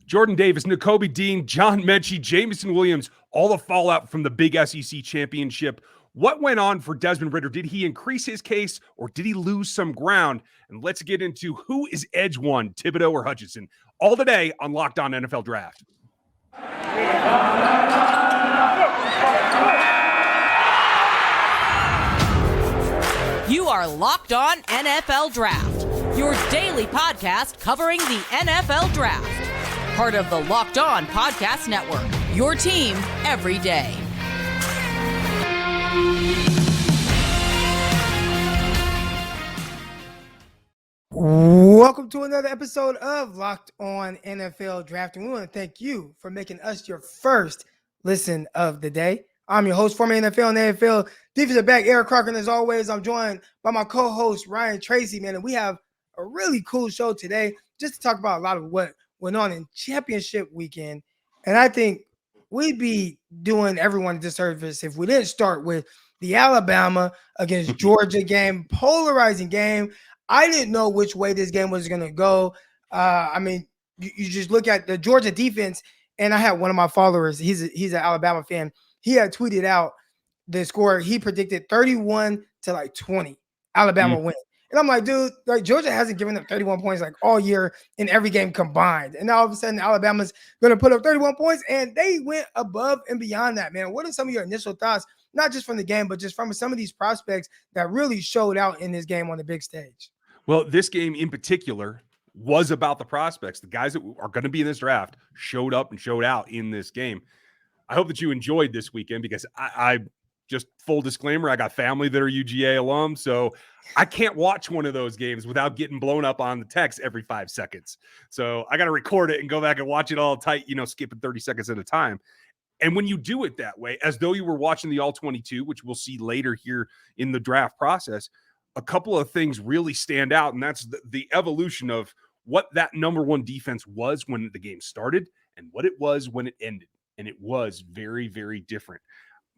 Jordan Davis, Nakobe Dean, John Mechie, Jameson Williams, all the fallout from the big SEC championship. What went on for Desmond Ritter? Did he increase his case or did he lose some ground? And let's get into who is edge one, Thibodeau or Hutchinson, all today on Locked On NFL Draft. You are Locked On NFL Draft, your daily podcast covering the NFL Draft. Part of the Locked On Podcast Network, your team every day. Welcome to another episode of Locked On NFL Draft, and we want to thank you for making us your first listen of the day. I'm your host, former NFL and AFL defensive back Eric Crocker, and as always, I'm joined by my co-host Ryan Tracy, man, and we have a really cool show today just to talk about a lot of what went on in championship weekend, and I think we'd be doing everyone a disservice if we didn't start with the Alabama against Georgia game, polarizing game. I didn't know which way this game was going to go. You just look at the Georgia defense, and I had one of my followers, he's an Alabama fan. He had tweeted out the score. He predicted 31-20, Alabama win. And I'm like, dude, like Georgia hasn't given up 31 points like all year in every game combined. And now all of a sudden Alabama's going to put up 31 points, and they went above and beyond that, man. What are some of your initial thoughts, not just from the game, but just from some of these prospects that really showed out in this game on the big stage? Well, this game in particular was about the prospects. The guys that are going to be in this draft showed up and showed out in this game. I hope that you enjoyed this weekend because I just full disclaimer, I got family that are UGA alums, so I can't watch one of those games without getting blown up on the text every 5 seconds. So I got to record it and go back and watch it all tight, skipping 30 seconds at a time. And when you do it that way, as though you were watching the All-22, which we'll see later here in the draft process, a couple of things really stand out, and that's the evolution of what that number one defense was when the game started and what it was when it ended. And it was very, very different.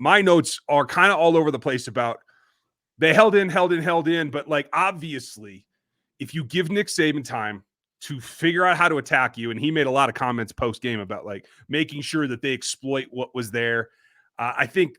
My notes are kind of all over the place about they held in, but like obviously, if you give Nick Saban time to figure out how to attack you, and he made a lot of comments post-game about like making sure that they exploit what was there, I think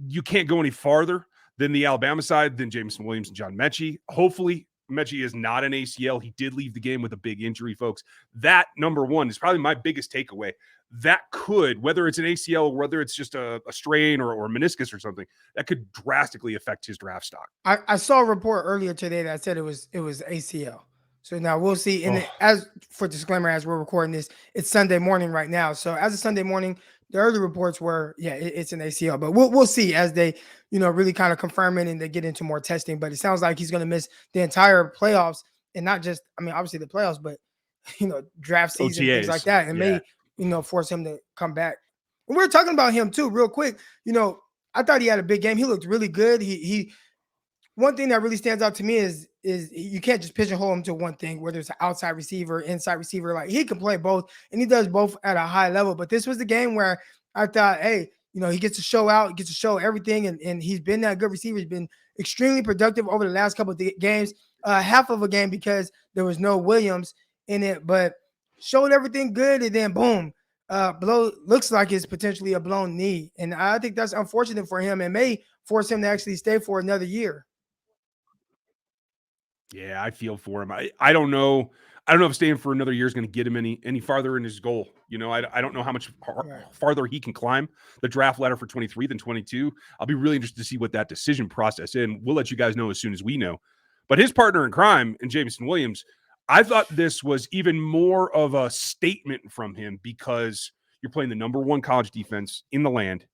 you can't go any farther than the Alabama side, than Jameson Williams and John Mechie. Hopefully, Mechie is not an ACL. He did leave the game with a big injury, folks. That, number one, is probably my biggest takeaway. That could, whether it's an ACL or whether it's just a strain or a meniscus or something, that could drastically affect his draft stock. I saw a report earlier today that said it was ACL. So now we'll see. And as for disclaimer, as we're recording this, it's Sunday morning right now. So as of Sunday morning, the early reports were, it's an ACL. But we'll see as they, really kind of confirm it and they get into more testing. But it sounds like he's going to miss the entire playoffs, and not just, obviously the playoffs, but draft season, OTAs, things like that, and may force him to come back. And we're talking about him too, real quick. I thought he had a big game. He looked really good. He one thing that really stands out to me is you can't just pigeonhole him to one thing, whether it's an outside receiver, inside receiver. Like he can play both, and he does both at a high level. But this was the game where I thought, hey, he gets to show out, he gets to show everything, and he's been that good receiver. He's been extremely productive over the last couple of games, half of a game because there was no Williams in it, but showed everything good, and then boom, looks like it's potentially a blown knee. And I think that's unfortunate for him and may force him to actually stay for another year. Yeah, I feel for him. I don't know. I don't know if staying for another year is going to get him any farther in his goal. I don't know how much farther he can climb the draft ladder for 23 than 22. I'll be really interested to see what that decision process is, and we'll let you guys know as soon as we know. But his partner in crime, in Jameson Williams, I thought this was even more of a statement from him because you're playing the number one college defense in the land,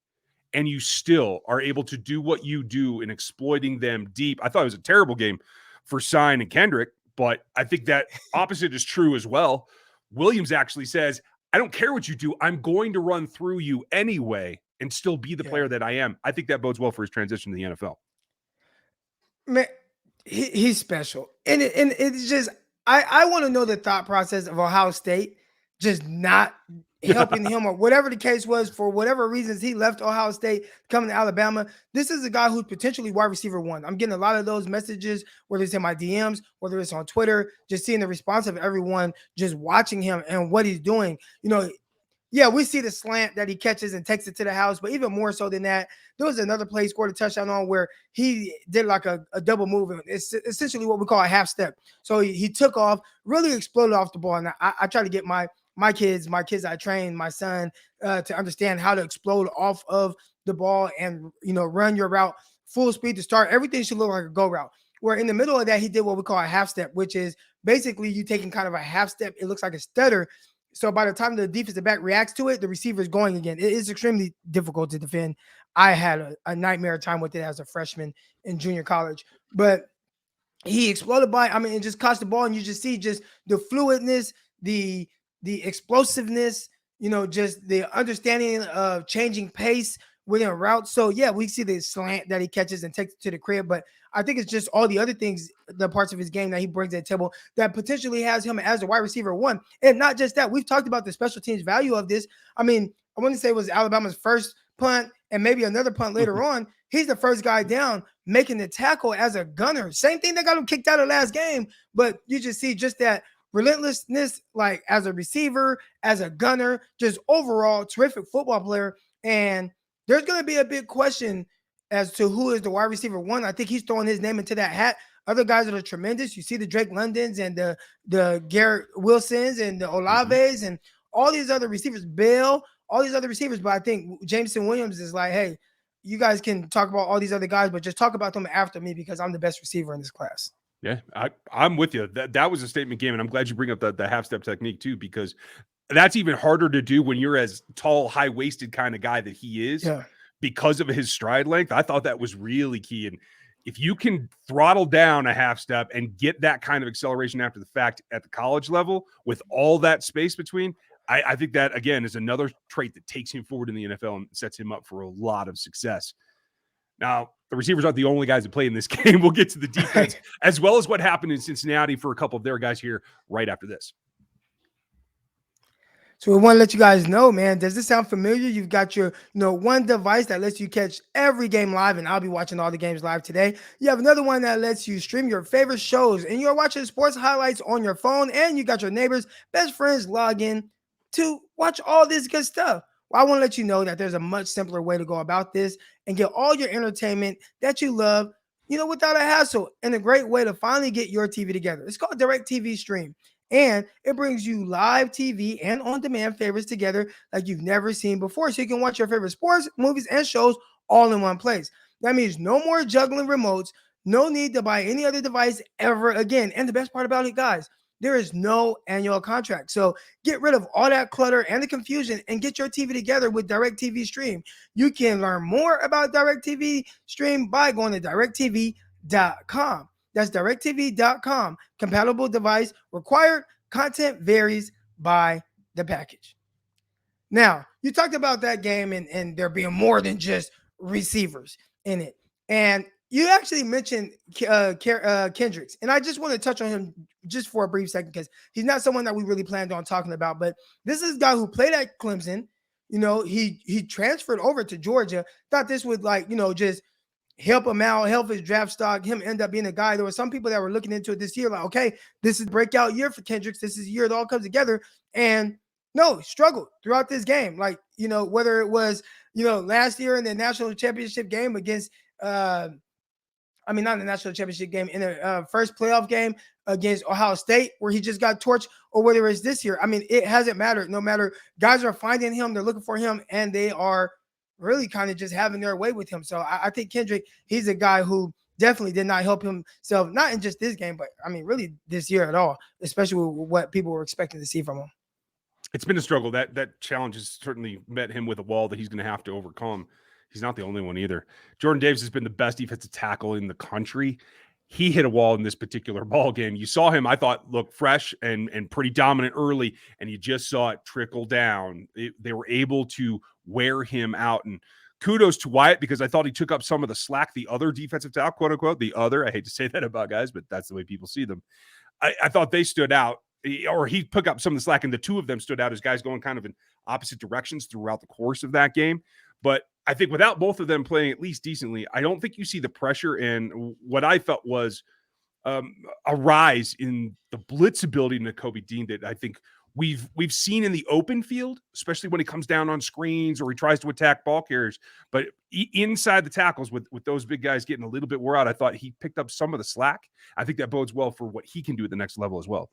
and you still are able to do what you do in exploiting them deep. I thought it was a terrible game for Sign and Kendrick, but I think that opposite is true as well. Williams actually says, I don't care what you do. I'm going to run through you anyway and still be the player that I am. I think that bodes well for his transition to the NFL. Man, he's special. And it's just, I want to know the thought process of Ohio State just not helping him or whatever the case was. For whatever reasons, he left Ohio State, coming to Alabama. This is a guy who's potentially wide receiver one. I'm getting a lot of those messages, whether it's in my DMs, whether it's on Twitter, just seeing the response of everyone, just watching him and what he's doing. Yeah, we see the slant that he catches and takes it to the house, but even more so than that, there was another play he scored a touchdown on where he did like a double move. It's essentially what we call a half step. So he took off, really exploded off the ball. And I try to get my kids I train, my son, to understand how to explode off of the ball and, run your route full speed to start. Everything should look like a go route. Where in the middle of that, he did what we call a half step, which is basically you taking kind of a half step. It looks like a stutter. So by the time the defensive back reacts to it, the receiver is going again. It is extremely difficult to defend. I had a nightmare time with it as a freshman in junior college. But he exploded by, it just caught the ball, and you just see just the fluidness, the explosiveness, just the understanding of changing pace within a route. So, yeah, we see the slant that he catches and takes it to the crib. But I think it's just all the other things, the parts of his game that he brings to the table that potentially has him as a wide receiver one. And not just that, we've talked about the special teams value of this. I wouldn't say it was Alabama's first punt and maybe another punt later on. He's the first guy down making the tackle as a gunner. Same thing that got him kicked out of last game. But you just see just that relentlessness, like as a receiver, as a gunner, just overall terrific football player. And there's going to be a big question as to who is the wide receiver one. I think he's throwing his name into that hat. Other guys that are tremendous. You see the Drake Londons and the Garrett Wilsons and the Olaves and all these other receivers, Bill, all these other receivers. But I think Jameson Williams is like, hey, you guys can talk about all these other guys, but just talk about them after me because I'm the best receiver in this class. Yeah, I'm with you. That was a statement game, and I'm glad you bring up the half-step technique too, because that's even harder to do when you're as tall, high-waisted kind of guy that he is. Yeah. Because of his stride length, I thought that was really key. And if you can throttle down a half step and get that kind of acceleration after the fact at the college level with all that space between, I think that, again, is another trait that takes him forward in the NFL and sets him up for a lot of success. Now, the receivers aren't the only guys that play in this game. We'll get to the defense as well as what happened in Cincinnati for a couple of their guys here right after this. So we want to let you guys know, man, does this sound familiar? You've got your, one device that lets you catch every game live, and I'll be watching all the games live today. You have another one that lets you stream your favorite shows, and you're watching sports highlights on your phone, and you got your neighbors, best friends log in to watch all this good stuff. Well, I want to let you know that there's a much simpler way to go about this and get all your entertainment that you love, without a hassle, and a great way to finally get your TV together. It's called DirecTV Stream. And it brings you live TV and on-demand favorites together like you've never seen before. So you can watch your favorite sports, movies, and shows all in one place. That means no more juggling remotes, no need to buy any other device ever again. And the best part about it, guys, there is no annual contract. So get rid of all that clutter and the confusion and get your TV together with DirecTV Stream. You can learn more about DirecTV Stream by going to directtv.com. That's directtv.com. Compatible device required. Content varies by the package. Now, you talked about that game and there being more than just receivers in it. And you actually mentioned Kendricks. And I just want to touch on him just for a brief second because he's not someone that we really planned on talking about. But this is a guy who played at Clemson. He transferred over to Georgia. Thought this would just help him out, help his draft stock, him end up being a guy. There were some people that were looking into it this year, like, okay, this is breakout year for Kendricks. This is a year it all comes together. And no, struggled throughout this game. Like, whether it was, last year in the national championship game against, not in the national championship game, in the first playoff game against Ohio State, where he just got torched, or whether it's this year. It hasn't mattered. No matter, guys are finding him, they're looking for him, and they are really kind of just having their way with him. So I think Kendrick, he's a guy who definitely did not help himself, not in just this game, but really this year at all, especially with what people were expecting to see from him. It's been a struggle. That challenge has certainly met him with a wall that he's going to have to overcome. He's not the only one either. Jordan Davis has been the best defensive tackle in the country. He hit a wall in this particular ball game. You saw him, I thought, look fresh and pretty dominant early, and you just saw it trickle down. They were able to wear him out. And kudos to Wyatt, because I thought he took up some of the slack the other defensive tackle, quote unquote, the other. I hate to say that about guys, but that's the way people see them. I thought they stood out he took up some of the slack, and the two of them stood out as guys going kind of in opposite directions throughout the course of that game. But I think without both of them playing at least decently, I don't think you see the pressure and what I felt was a rise in the blitz ability to Kobe Dean that I think we've seen in the open field, especially when he comes down on screens or he tries to attack ball carriers. But inside the tackles with those big guys getting a little bit wore out, I thought he picked up some of the slack. I think that bodes well for what he can do at the next level as well.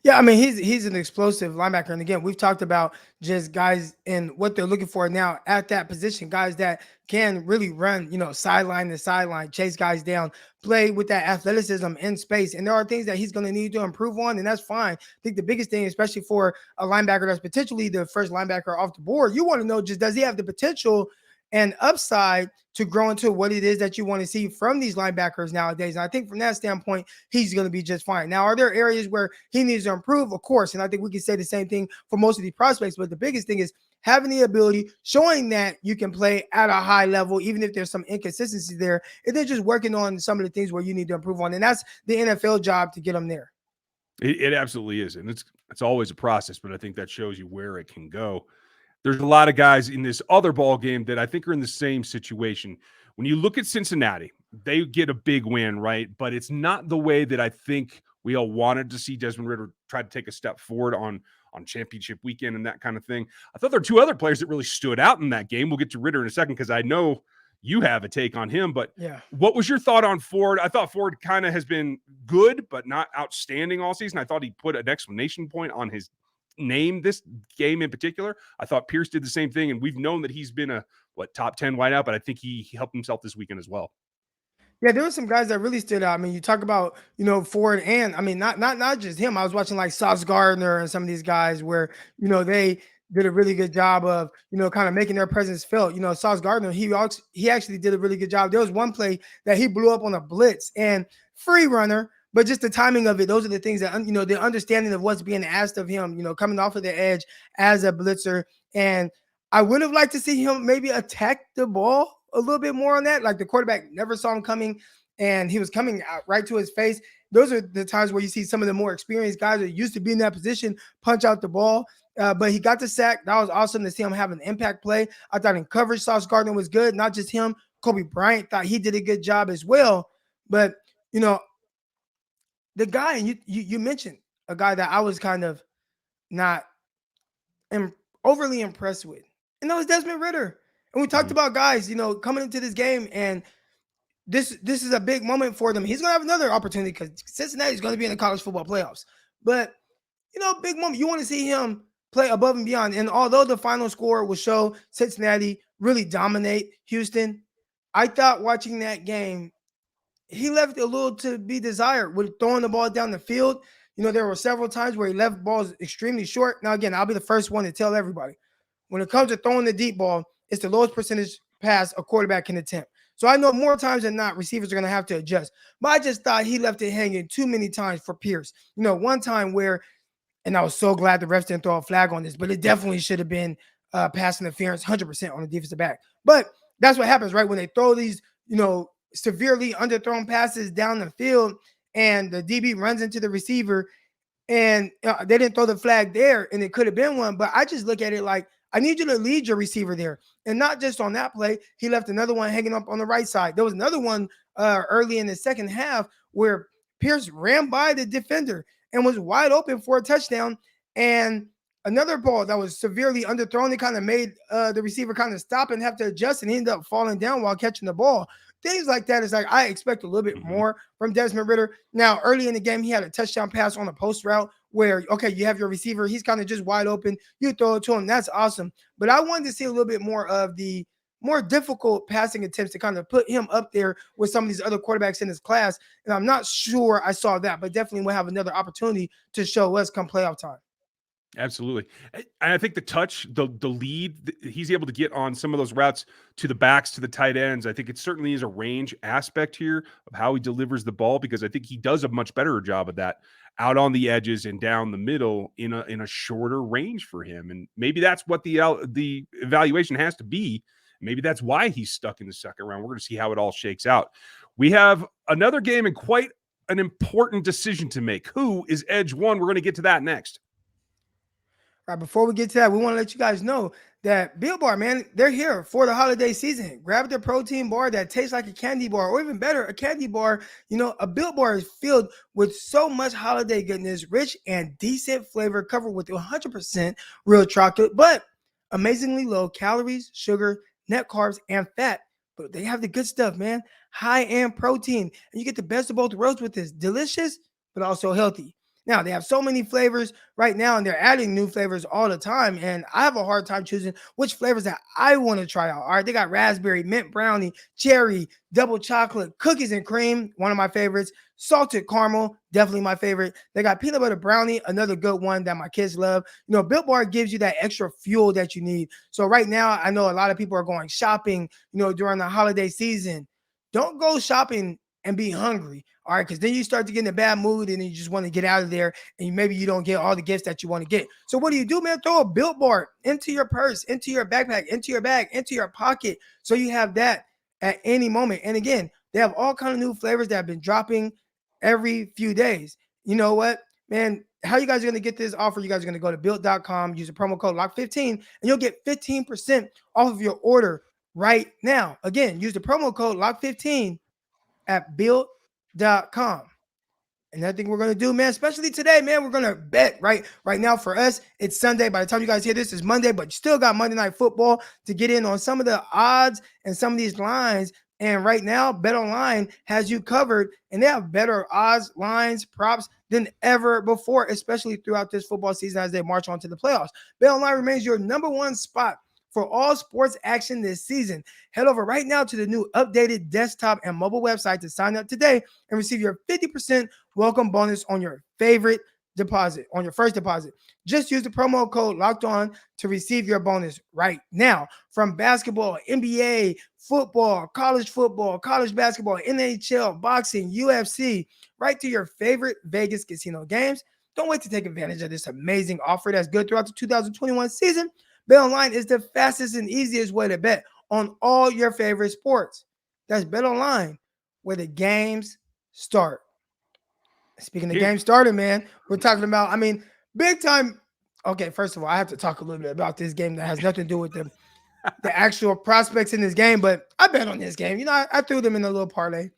Yeah, I mean, he's an explosive linebacker. And again, we've talked about just guys and what they're looking for now at that position, guys that can really run, sideline to sideline, chase guys down, play with that athleticism in space. And there are things that he's going to need to improve on, and that's fine. I think the biggest thing, especially for a linebacker that's potentially the first linebacker off the board, you want to know just does he have the potential and upside to grow into what it is that you want to see from these linebackers nowadays. And I think from that standpoint, he's going to be just fine. Now, are there areas where he needs to improve? Of course. And I think we can say the same thing for most of these prospects. But the biggest thing is having the ability, showing that you can play at a high level, even if there's some inconsistency there, and then just working on some of the things where you need to improve on. And that's the NFL job to get them there. It absolutely is. And it's always a process, but I think that shows you where it can go. There's a lot of guys in this other ball game that I think are in the same situation. When you look at Cincinnati, they get a big win, right? But it's not the way that I think we all wanted to see Desmond Ritter try to take a step forward on championship weekend and that kind of thing. I thought there were two other players that really stood out in that game. We'll get to Ritter in a second because I know you have a take on him. But yeah, what was your thought on Ford? I thought Ford kind of has been good, but not outstanding all season. I thought he put an exclamation point on his name this game in particular. I thought Pierce did the same thing, and we've known that he's been a top 10 wideout, but I think he helped himself this weekend as well. Yeah, there were some guys that really stood out. I mean, you talk about, Ford, and I mean, not just him. I was watching like Sauce Gardner and some of these guys where, they did a really good job of, kind of making their presence felt. Sauce Gardner, he actually did a really good job. There was one play that he blew up on a blitz and free runner, but just the timing of it, those are the things that, the understanding of what's being asked of him, coming off of the edge as a blitzer. And I would have liked to see him maybe attack the ball a little bit more on that. Like the quarterback never saw him coming and he was coming out right to his face. Those are the times where you see some of the more experienced guys that used to be in that position punch out the ball. But he got the sack. That was awesome to see him have an impact play. I thought in coverage, Sauce Gardner was good. Not just him. Kobe Bryant thought he did a good job as well. But, the guy, and you mentioned a guy that I was kind of not overly impressed with, and that was Desmond Ritter. And we talked about guys, coming into this game, and this is a big moment for them. He's going to have another opportunity because Cincinnati is going to be in the college football playoffs. But, big moment. You want to see him play above and beyond. And although the final score will show Cincinnati really dominate Houston, I thought watching that game, he left a little to be desired with throwing the ball down the field. There were several times where he left balls extremely short. Now, again, I'll be the first one to tell everybody, when it comes to throwing the deep ball, it's the lowest percentage pass a quarterback can attempt. So I know more times than not, receivers are going to have to adjust. But I just thought he left it hanging too many times for Pierce. One time where, and I was so glad the refs didn't throw a flag on this, but it definitely should have been pass interference 100% on the defensive back. But that's what happens, right? When they throw these, severely underthrown passes down the field and the DB runs into the receiver and they didn't throw the flag there and it could have been one. But I just look at it like, I need you to lead your receiver there. And not just on that play, he left another one hanging up on the right side. There was another one early in the second half where Pierce ran by the defender and was wide open for a touchdown. And another ball that was severely underthrown, it kind of made the receiver kind of stop and have to adjust, and he ended up falling down while catching the ball. Things like that is like I expect a little bit more from Desmond Ritter. Now, early in the game, he had a touchdown pass on a post route where, okay, you have your receiver. He's kind of just wide open. You throw it to him. That's awesome. But I wanted to see a little bit more of the more difficult passing attempts to kind of put him up there with some of these other quarterbacks in his class. And I'm not sure I saw that, but definitely will have another opportunity to show us come playoff time. Absolutely. And I think the touch, the lead, he's able to get on some of those routes to the backs, to the tight ends. I think it certainly is a range aspect here of how he delivers the ball, because I think he does a much better job of that out on the edges and down the middle in a shorter range for him. And maybe that's what the evaluation has to be. Maybe that's why he's stuck in the second round. We're going to see how it all shakes out. We have another game in quite an important decision to make. Who is edge one? We're going to get to that next. Right, before we get to that, we want to let you guys know that Built Bar, man, they're here for the holiday season. Grab the protein bar that tastes like a candy bar, or even better, a candy bar. You know, a Built Bar is filled with so much holiday goodness, rich and decent flavor, covered with 100% real chocolate, but amazingly low calories, sugar, net carbs, and fat. But they have the good stuff, man. High-end protein. And you get the best of both worlds with this. Delicious, but also healthy. Now, they have so many flavors right now, and they're adding new flavors all the time. And I have a hard time choosing which flavors that I want to try out. All right, they got raspberry, mint brownie, cherry, double chocolate, cookies and cream, one of my favorites. Salted caramel, definitely my favorite. They got peanut butter brownie, another good one that my kids love. You know, Built Bar gives you that extra fuel that you need. So right now, I know a lot of people are going shopping, you know, during the holiday season. Don't go shopping and be hungry, all right? Because then you start to get in a bad mood and you just want to get out of there, and maybe you don't get all the gifts that you want to get. So what do, man? Throw a Built Bar into your purse, into your backpack, into your bag, into your pocket, so you have that at any moment. And again, they have all kind of new flavors that have been dropping every few days. You know what, man? How you guys are going to get this offer? You guys are going to go to built.com, use the promo code LOCK15, and you'll get 15% off of your order right now. Again, use the promo code LOCK15 at built.com. And I think we're going to do, man, especially today, man, we're going to bet right now. For us, it's Sunday. By the time you guys hear this, it's Monday, but you still got Monday Night Football to get in on some of the odds and some of these lines. And right now, BetOnline has you covered, and they have better odds, lines, props than ever before, especially throughout this football season as they march on to the playoffs. BetOnline remains your number one spot for all sports action this season. Head over right now to the new updated desktop and mobile website to sign up today and receive your 50% welcome bonus on your favorite deposit, on your first deposit. Just use the promo code Locked On to receive your bonus right now. From basketball, NBA, football, college basketball, NHL, boxing, UFC, right to your favorite Vegas casino games. Don't wait to take advantage of this amazing offer that's good throughout the 2021 season. BetOnline is the fastest and easiest way to bet on all your favorite sports. That's BetOnline, where the games start. Speaking of games started, man, we're talking about, I mean, big time. Okay, first of all, I have to talk a little bit about this game that has nothing to do with the actual prospects in this game, but I bet on this game. You know, I threw them in a little parlay,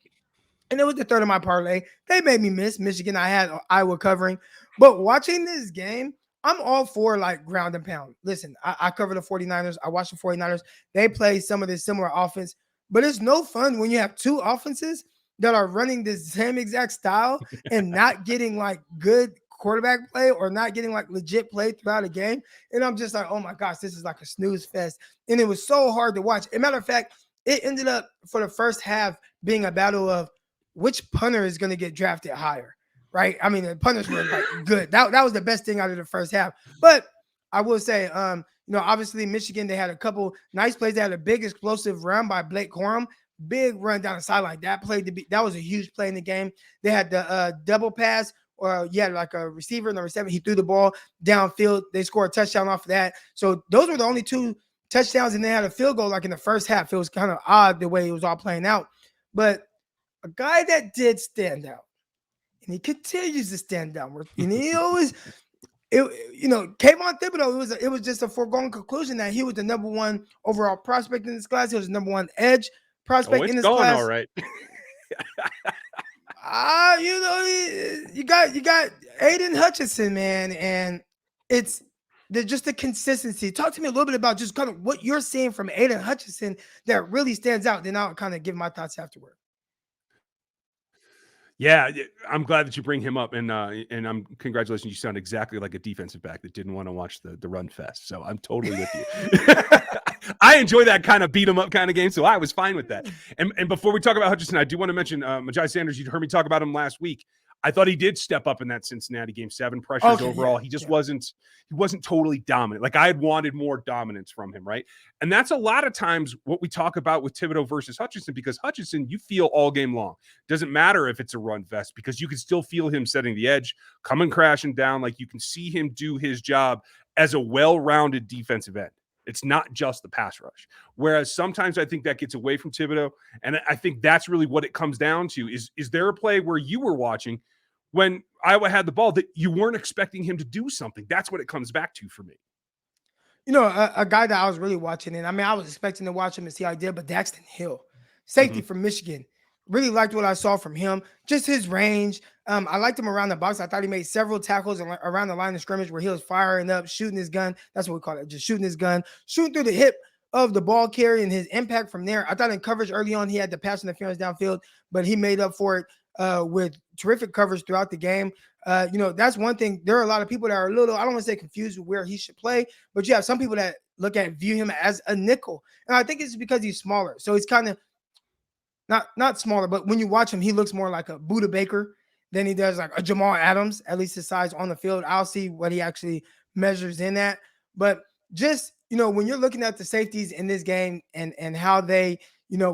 and it was the third of my parlay. They made me miss Michigan. I had Iowa covering, but watching this game, I'm all for like ground and pound. Listen, I cover the 49ers. I watch the 49ers. They play some of this similar offense, but it's no fun when you have two offenses that are running the same exact style and not getting like good quarterback play or not getting like legit play throughout a game. And I'm just like, oh my gosh, this is like a snooze fest. And it was so hard to watch. As a matter of fact, it ended up for the first half being a battle of which punter is going to get drafted higher. Right. I mean, the punters were like good. That was the best thing out of the first half. But I will say, you know, obviously Michigan, they had a couple nice plays. They had a big explosive run by Blake Corum, big run down the sideline. That was a huge play in the game. They had the double pass, or like a receiver, number 7. He threw the ball downfield. They scored a touchdown off of that. So those were the only 2 touchdowns, and they had a field goal like in the first half. It was kind of odd the way it was all playing out. But a guy that did stand out, and he continues to stand out. And he always, you know, Kayvon Thibodeau, it was just a foregone conclusion that he was the number 1 overall prospect in this class. He was the number 1 edge prospect in this class. All right. You know, you got Aiden Hutchinson, man, and it's just the consistency. Talk to me a little bit about just kind of what you're seeing from Aiden Hutchinson that really stands out. Then I'll kind of give my thoughts afterward. Yeah, I'm glad that you bring him up, and congratulations. You sound exactly like a defensive back that didn't want to watch the run fest. So I'm totally with you. I enjoy that kind of beat 'em up kind of game, so I was fine with that. And before we talk about Hutchinson, I do want to mention Majei Sanders. You heard me talk about him last week. I thought he did step up in that Cincinnati game. 7 pressures overall. He just wasn't totally dominant. Like I had wanted more dominance from him, right? And that's a lot of times what we talk about with Thibodeau versus Hutchinson, because Hutchinson, you feel all game long. Doesn't matter if it's a run fest, because you can still feel him setting the edge, coming crashing down. Like you can see him do his job as a well-rounded defensive end. It's not just the pass rush. Whereas sometimes I think that gets away from Thibodeau. And I think that's really what it comes down to is there a play where you were watching when Iowa had the ball that you weren't expecting him to do something? That's what it comes back to for me. A guy that I was really watching, and I mean, I was expecting to watch him and see how he did, but Daxton Hill, safety from Michigan, really liked what I saw from him. Just his range. I liked him around the box. I thought he made several tackles around the line of scrimmage where he was firing up, shooting his gun. That's what we call it, just shooting his gun, shooting through the hip of the ball carrier and his impact from there. I thought in coverage early on, he had the pass interference downfield, but he made up for it with terrific coverage throughout the game. That's one thing. There are a lot of people that are a little, I don't want to say confused with where he should play, but you have some people that view him as a nickel. And I think it's because he's smaller. So he's kind of not smaller, but when you watch him, he looks more like a Buda Baker than he does like a Jamal Adams, at least his size on the field. I'll see what he actually measures in that. But just, when you're looking at the safeties in this game and how they,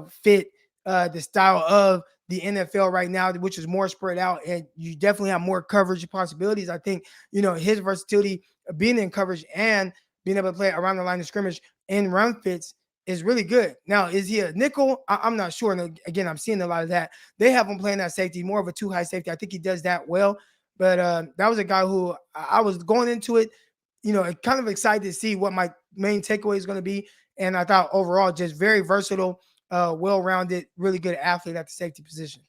fit the style of the NFL right now, which is more spread out, and you definitely have more coverage possibilities. I think, his versatility being in coverage and being able to play around the line of scrimmage in run fits is really good. Now, is he a nickel? I'm not sure. And again, I'm seeing a lot of that. They have him playing that safety, more of a too high safety. I think he does that well. But that was a guy who I was going into it, kind of excited to see what my main takeaway is going to be. And I thought overall, just very versatile, well-rounded, really good athlete at the safety position.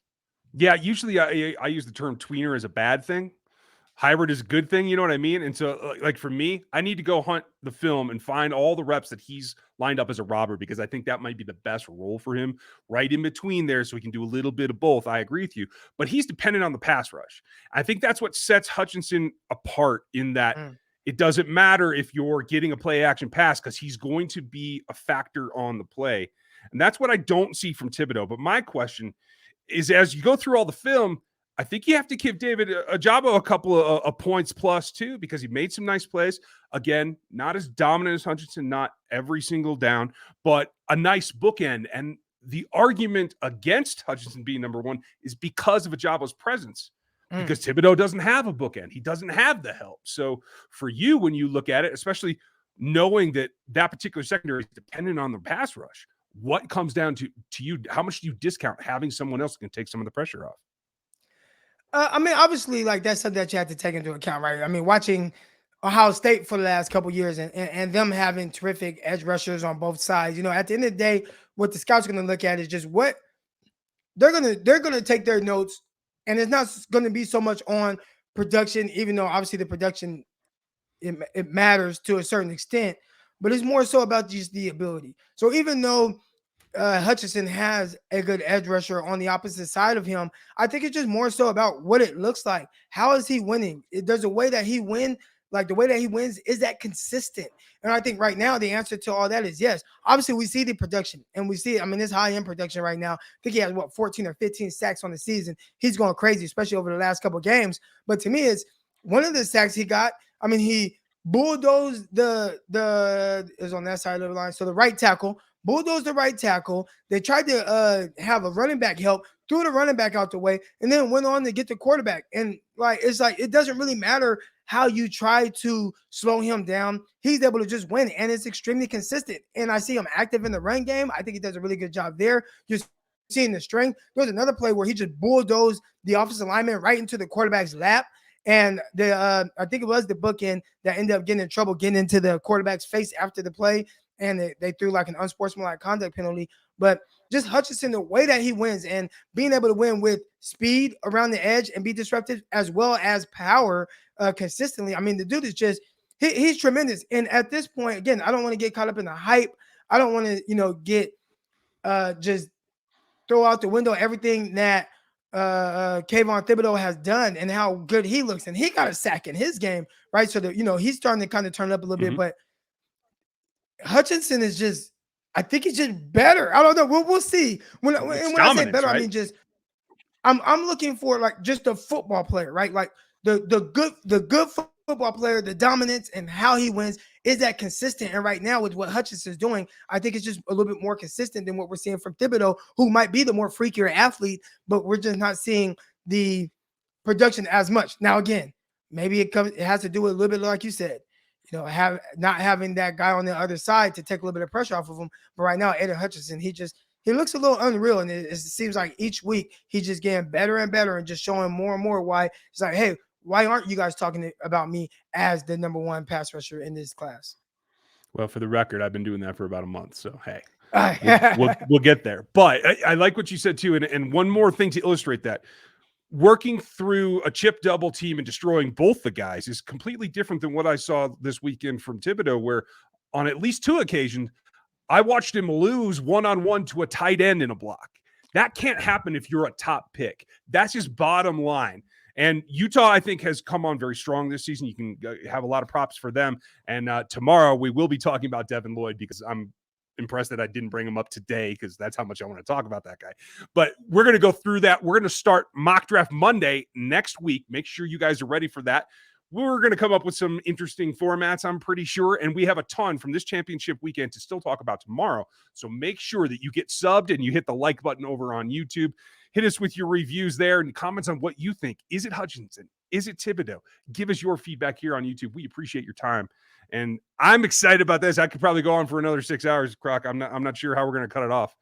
Yeah, usually I use the term tweener as a bad thing. Hybrid is a good thing, you know what I mean? And so, like for me, I need to go hunt the film and find all the reps that he's lined up as a robber, because I think that might be the best role for him right in between there, so he can do a little bit of both. I agree with you. But he's dependent on the pass rush. I think that's what sets Hutchinson apart in that it doesn't matter if you're getting a play action pass, because he's going to be a factor on the play. And that's what I don't see from Thibodeau. But my question is, as you go through all the film, I think you have to give David Ojabo a couple of points plus too, because he made some nice plays. Again, not as dominant as Hutchinson, not every single down, but a nice bookend. And the argument against Hutchinson being number one is because of Ajabo's presence, because Thibodeau doesn't have a bookend. He doesn't have the help. So for you, when you look at it, especially knowing that particular secondary is dependent on the pass rush, what comes down to you? How much do you discount having someone else who can take some of the pressure off? Obviously, like that's something that you have to take into account, right? I mean, watching Ohio State for the last couple of years and them having terrific edge rushers on both sides. At the end of the day, what the scouts are going to look at is just what they're gonna take their notes, and it's not going to be so much on production, even though obviously the production it matters to a certain extent, but it's more so about just the ability. So even though Hutchinson has a good edge rusher on the opposite side of him, I think it's just more so about what it looks like. How is he winning? There's a way that he wins. Like the way that he wins, is that consistent? And I think right now the answer to all that is yes. Obviously, we see the production and we see, it's high-end production right now. I think he has 14 or 15 sacks on the season. He's going crazy, especially over the last couple of games. But to me, it's one of the sacks he got. He bulldozed is on that side of the line. So the right tackle, bulldozed the right tackle. They tried to have a running back help, threw the running back out the way, and then went on to get the quarterback. And it doesn't really matter how you try to slow him down. He's able to just win, and it's extremely consistent. And I see him active in the run game. I think he does a really good job there. Just seeing the strength. There was another play where he just bulldozed the offensive lineman right into the quarterback's lap. And I think it was the bookend that ended up getting in trouble, getting into the quarterback's face after the play. And they threw like an unsportsmanlike conduct penalty. But just Hutchinson, the way that he wins and being able to win with speed around the edge and be disruptive as well as power consistently. The dude is just, he's tremendous. And at this point, again, I don't want to get caught up in the hype. I don't want to, get just throw out the window everything that Kayvon Thibodeau has done and how good he looks. And he got a sack in his game, right? So that, he's starting to kind of turn up a little bit, but Hutchinson is just, I think he's just better. I don't know. We'll see. When I say better, right? I'm looking for like just a football player, right? Like the good football player, the dominance and how he wins. Is that consistent? And right now with what Hutchinson's doing, I think it's just a little bit more consistent than what we're seeing from Thibodeau, who might be the more freakier athlete, but we're just not seeing the production as much. Now, again, maybe it has to do with a little bit like you said. not having that guy on the other side to take a little bit of pressure off of him. But right now, Aiden Hutchinson, he looks a little unreal, and it seems like each week he's just getting better and better and just showing more and more why it's like, hey, why aren't you guys talking about me as the number one pass rusher in this class? Well, for the record, I've been doing that for about a month, so hey, We'll we'll get there. But I like what you said too, and one more thing to illustrate that. Working through a chip double team and destroying both the guys is completely different than what I saw this weekend from Thibodeau, where on at least 2 occasions, I watched him lose one-on-one to a tight end in a block. That can't happen if you're a top pick. That's just bottom line. And Utah, I think, has come on very strong this season. You can have a lot of props for them. And tomorrow we will be talking about Devin Lloyd, because I'm impressed that I didn't bring him up today, because that's how much I want to talk about that guy. But we're going to go through that. We're going to start Mock Draft Monday next week. Make sure you guys are ready for that. We're going to come up with some interesting formats, I'm pretty sure. And we have a ton from this championship weekend to still talk about tomorrow. So make sure that you get subbed and you hit the like button over on YouTube. Hit us with your reviews there and comments on what you think. Is it Hutchinson? Is it Thibodeau? Give us your feedback here on YouTube. We appreciate your time. And I'm excited about this. I could probably go on for another 6 hours, Croc. I'm not sure how we're going to cut it off.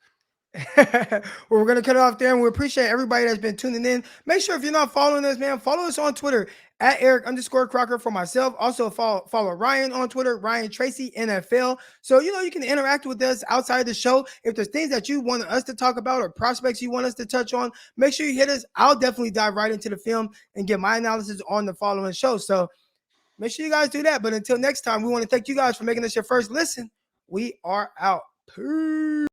Well, we're going to cut it off there, and we appreciate everybody that's been tuning in. Make sure if you're not following us, man, follow us on Twitter at Eric_Crocker for myself. Also follow Ryan on Twitter, Ryan Tracy NFL. So, you can interact with us outside the show. If there's things that you want us to talk about or prospects you want us to touch on, make sure you hit us. I'll definitely dive right into the film and get my analysis on the following show. So make sure you guys do that. But until next time, we want to thank you guys for making us your first listen. We are out. Peace.